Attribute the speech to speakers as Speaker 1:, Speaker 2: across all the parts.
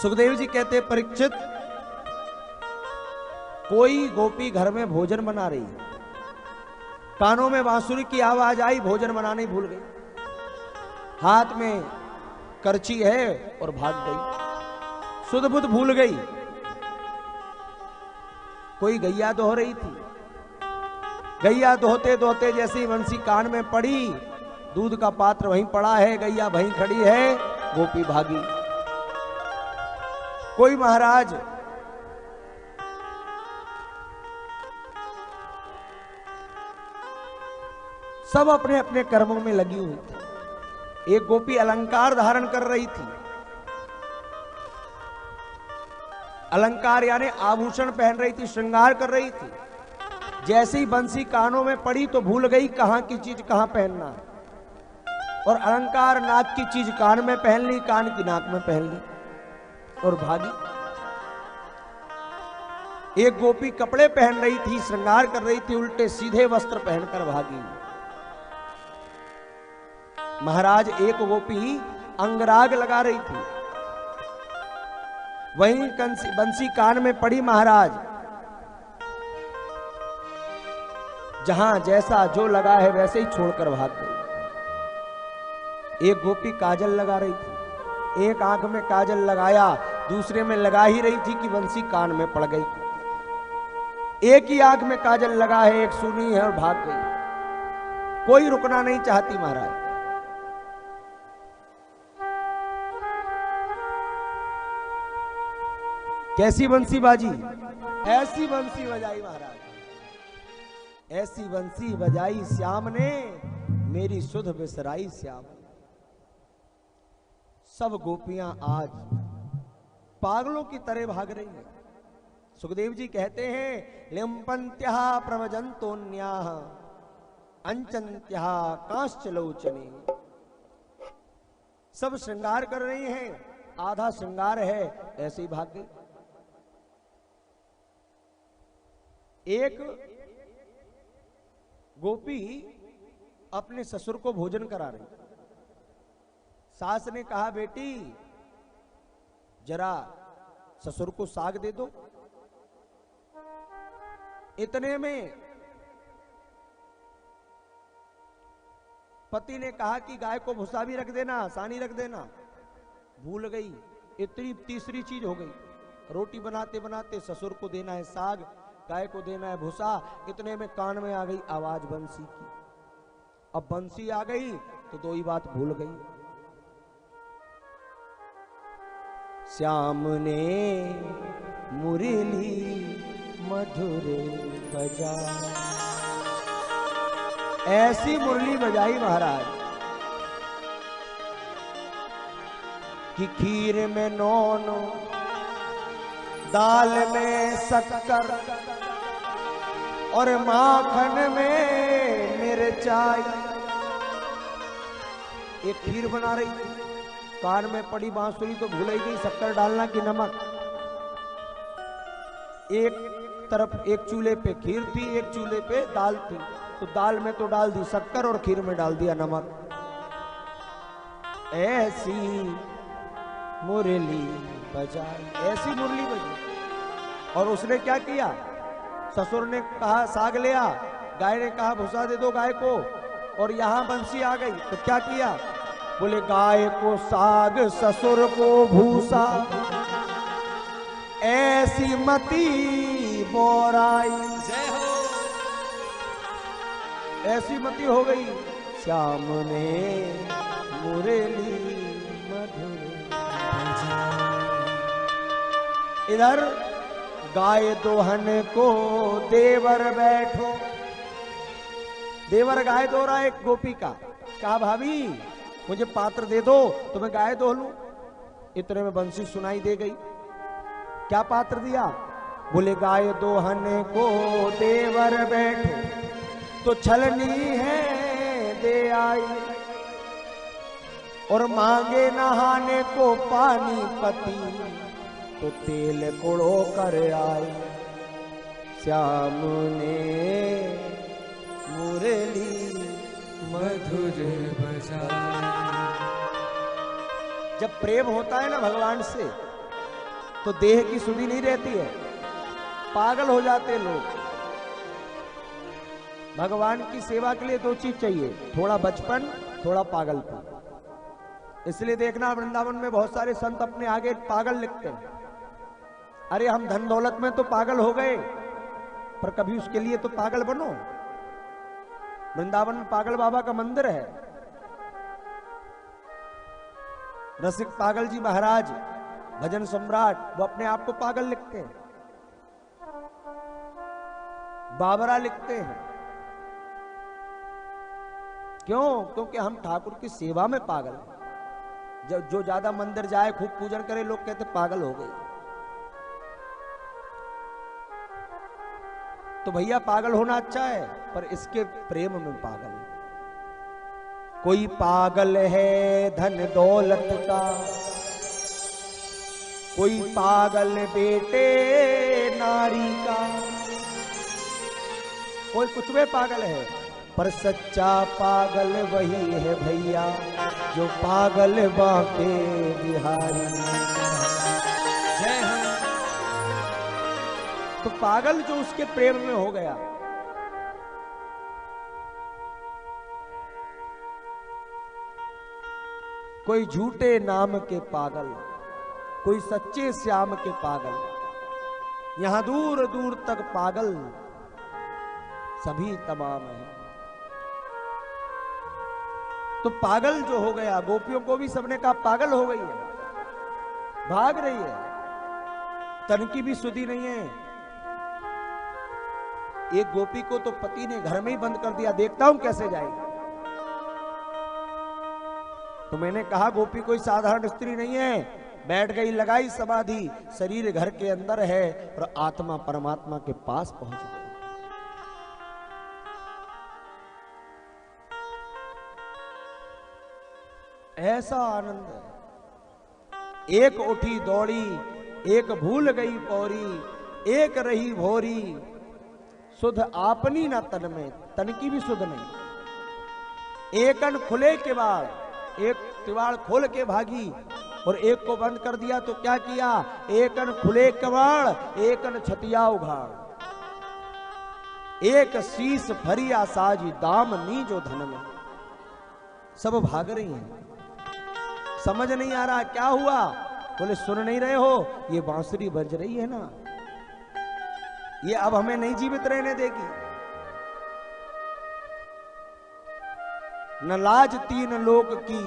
Speaker 1: सुखदेव जी कहते, परीक्षित, कोई गोपी घर में भोजन बना रही है, कानों में बांसुरी की आवाज आई, भोजन बनाने भूल गई, हाथ में करची है और भाग गई, सुध बुध भूल गई। कोई गैया दोह रही थी, गैया दोहते दोहते जैसी बंसी कान में पड़ी, दूध का पात्र वहीं पड़ा है, गैया वहीं खड़ी है, गोपी भागी। कोई महाराज सब अपने अपने कर्मों में लगी हुई थी। एक गोपी अलंकार धारण कर रही थी, अलंकार यानी आभूषण पहन रही थी, श्रृंगार कर रही थी। जैसे ही बंसी कानों में पड़ी तो भूल गई कहां की चीज कहां पहनना है, और अलंकार नाक की चीज कान में पहन ली, कान की नाक में पहन ली और भागी। एक गोपी कपड़े पहन रही थी, श्रृंगार कर रही थी, उल्टे सीधे वस्त्र पहनकर भागी। महाराज एक गोपी अंगराग लगा रही थी, वहीं बंसी कान में पड़ी, महाराज जहां जैसा जो लगा है वैसे ही छोड़कर भाग गई। एक गोपी काजल लगा रही थी, एक आंख में काजल लगाया, दूसरे में लगा ही रही थी कि बंसी कान में पड़ गई। एक ही आंख में काजल लगा है, एक सुनी है और भाग गई। कोई रुकना नहीं चाहती महाराज। कैसी बंसी बाजी, ऐसी बंसी बजाई महाराज, ऐसी बंसी बजाई श्याम ने, मेरी सुध बिसराई श्याम। सब गोपियां आज पागलों की तरह भाग रही हैं। सुखदेव जी कहते हैं, लिम्पन्त्या प्रवजंतोन्याः अंचन्त्या कांश्चलोचने। सब श्रृंगार कर रही हैं, आधा श्रृंगार है, ऐसे ही भाग गई। एक गोपी अपने ससुर को भोजन करा रही, सास ने कहा, बेटी जरा ससुर को साग दे दो। इतने में पति ने कहा कि गाय को भूसा भी रख देना, सानी रख देना। भूल गई, इतनी तीसरी चीज हो गई। रोटी बनाते बनाते ससुर को देना है साग, गाय को देना है भूसा। इतने में कान में आ गई आवाज बंसी की। अब बंसी आ गई तो दो ही बात भूल गई। श्याम ने मुरली मधुर बजा, ऐसी मुरली बजाई महाराज कि खीर में नौन, दाल में शक्कर और माखन में मिर्चाई। एक खीर बना रही थी, कान में पड़ी बांसुरी तो भूल ही गई शक्कर डालना कि नमक। एक तरफ एक चूल्हे पे खीर थी, एक चूल्हे पे दाल थी, तो दाल में तो डाल दी शक्कर और खीर में डाल दिया नमक। ऐसी मुरली बजाई, ऐसी मुरली बजाई। और उसने क्या किया, ससुर ने कहा साग ले आ, गाय ने कहा भूसा दे दो गाय को, और यहां बंसी आ गई तो क्या किया, बोले गाय को साग ससुर को भूसा, ऐसी मती बोराई। जय हो, ऐसी मती हो गई। श्याम ने मुरली मधुर, इधर गाय दोहन को देवर बैठो। देवर गाय दो रहा है एक गोपी का। कहा भाभी मुझे पात्र दे दो तो मैं गाय दो लूं। इतने में बंसी सुनाई दे गई। क्या पात्र दिया, बोले गाय दोहन को देवर बैठो, तो छलनी है दे आई, और मांगे नहाने को पानी पति, तो तेल कुड़ो कर आए। श्याम ने मुरली मधुर बजाई। जब प्रेम होता है ना भगवान से, तो देह की सुधि नहीं रहती है, पागल हो जाते हैं लोग। भगवान की सेवा के लिए दो चीज चाहिए, थोड़ा बचपन, थोड़ा पागलपन। इसलिए देखना वृंदावन में बहुत सारे संत अपने आगे पागल लिखते हैं। अरे हम धन दौलत में तो पागल हो गए, पर कभी उसके लिए तो पागल बनो। वृंदावन में पागल बाबा का मंदिर है। रसिक पागल जी महाराज, भजन सम्राट, वो अपने आप को पागल लिखते हैं। बाबरा लिखते हैं। क्यों? क्योंकि हम ठाकुर की सेवा में पागल हैं। जब जो ज्यादा मंदिर जाए, खूब पूजन करे, लोग कहते पागल हो गए। तो भैया पागल होना अच्छा है, पर इसके प्रेम में पागल। कोई पागल है धन दौलत का, कोई पागल बेटे नारी का, कोई कुछ में पागल है, पर सच्चा पागल वही है भैया जो पागल बांके बिहारी। जय हो। तो पागल जो उसके प्रेम में हो गया, कोई झूठे नाम के पागल, कोई सच्चे श्याम के पागल, यहां दूर दूर तक पागल सभी तमाम है। तो पागल जो हो गया, गोपियों को भी सबने कहा पागल हो गई है, भाग रही है, तन की भी सुधि नहीं है। एक गोपी को तो पति ने घर में ही बंद कर दिया, देखता हूं कैसे जाएगी। तो मैंने कहा गोपी कोई साधारण स्त्री नहीं है, बैठ गई, लगाई समाधि, शरीर घर के अंदर है और आत्मा परमात्मा के पास पहुंच गई। ऐसा आनंद है। एक उठी दौड़ी, एक भूल गई पौरी, एक रही भोरी, सुध आपनी ना तन में, तन की भी सुध नहीं। एकन खुले के बाद, एक किवाड़ खोल के भागी और एक को बंद कर दिया, तो क्या किया? एकन खुले किवाड़, एकन छतिया उघाड़, एक शीस फरिया साजी दाम नी जो धन में। सब भाग रही हैं, समझ नहीं आ रहा क्या हुआ। बोले सुन नहीं रहे हो, ये बांसुरी बज रही है ना, ये अब हमें नहीं जीवित रहने देगी। न लाज तीन लोक की,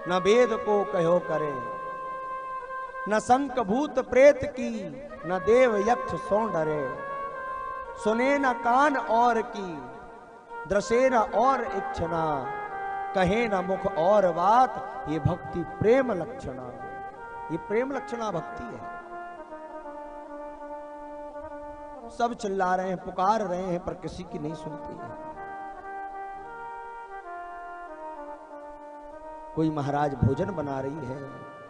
Speaker 1: न वेद को कहो करे, न शंख भूत प्रेत की, न देव यक्ष सो डरे। सुने न कान और की, दृशे न और इच्छना, कहे न मुख और बात, ये भक्ति प्रेम लक्षणा। ये प्रेम लक्षणा भक्ति है। सब चिल्ला रहे हैं, पुकार रहे हैं, पर किसी की नहीं सुनती है। कोई महाराज भोजन बना रही है,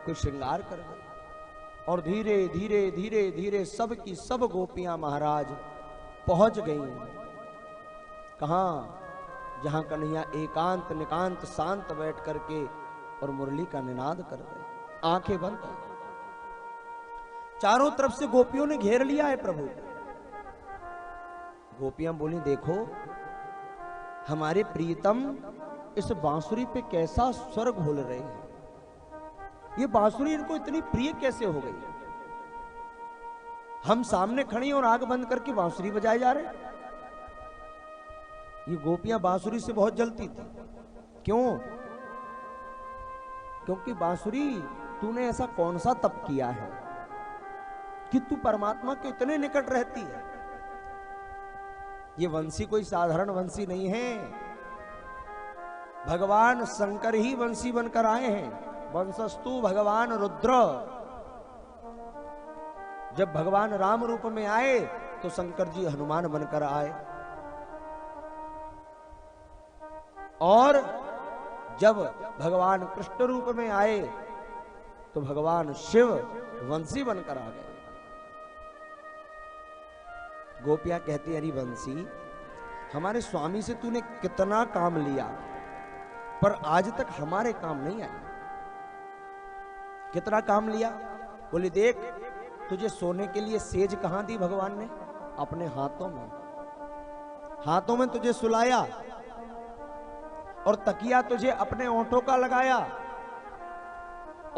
Speaker 1: कोई श्रृंगार कर रही है, और धीरे धीरे धीरे धीरे सब की सब गोपियां महाराज पहुंच गई। कहां? जहां कन्हैया एकांत निकांत शांत बैठ करके और मुरली का निनाद कर रहे, आंखें बंद। चारों तरफ से गोपियों ने घेर लिया है प्रभु। गोपियां बोली देखो हमारे प्रीतम इस बांसुरी पे कैसा स्वर घोल रहे हैं। ये बांसुरी इनको इतनी प्रिय कैसे हो गई? हम सामने खड़ी और आंख बंद करके बांसुरी बजाए जा रहे। ये गोपियां बांसुरी से बहुत जलती थी। क्यों? क्योंकि बांसुरी तूने ऐसा कौन सा तप किया है कि तू परमात्मा के इतने निकट रहती है। ये वंशी कोई साधारण वंशी नहीं है, भगवान शंकर ही वंशी बनकर आए हैं। वंशस्तु भगवान रुद्र। जब भगवान राम रूप में आए तो शंकर जी हनुमान बनकर आए, और जब भगवान कृष्ण रूप में आए तो भगवान शिव वंशी बनकर आ गए। गोपियां कहती अरे वंशी, हमारे स्वामी से तूने कितना काम लिया, पर आज तक हमारे काम नहीं आए। कितना काम लिया? बोले देख तुझे सोने के लिए सेज कहां दी भगवान ने? अपने हाथों में। हाथों में तुझे सुलाया और तकिया तुझे अपने ओंठों का लगाया,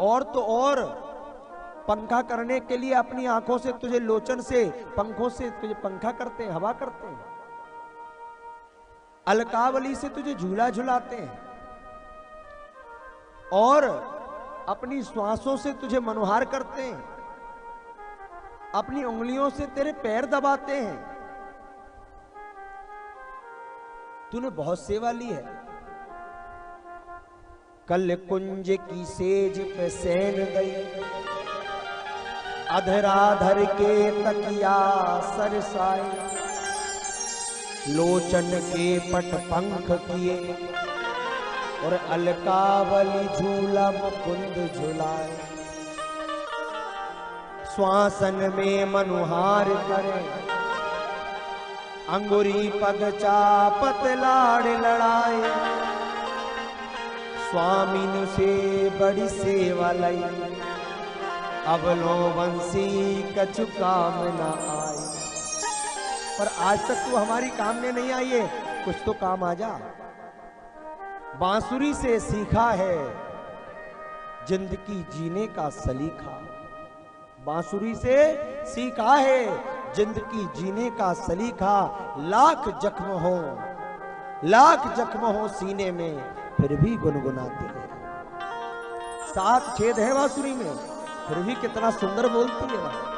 Speaker 1: और तो और पंखा करने के लिए अपनी आंखों से तुझे, लोचन से, पंखों से तुझे पंखा करते हैं, हवा करते हैं। अलकावली से तुझे झूला झुलाते हैं, और अपनी श्वासों से तुझे मनोहार करते हैं, अपनी उंगलियों से तेरे पैर दबाते हैं। तूने बहुत सेवा ली है। कल कुंज की सेज पे सैन गई, अधराधर के तकिया सरसाए, लोचन के पट पंख किए, और अलकावली झूला मुकुंद झुलाए। श्वासन में मनुहार करे, अंगुरी पग चापत लाड़ लड़ाए। स्वामिन से बड़ी सेवा लई, अब लो बंसी कछु काम न आए। पर आज तक तू हमारी काम में नहीं आई है, कुछ तो काम आ जा। बांसुरी से सीखा है जिंदगी जीने का सलीका, बांसुरी से सीखा है जिंदगी जीने का सलीका। लाख जख्म हो सीने में, फिर भी गुनगुनाती है। 7 छेद है बांसुरी में, फिर भी कितना सुंदर बोलती है।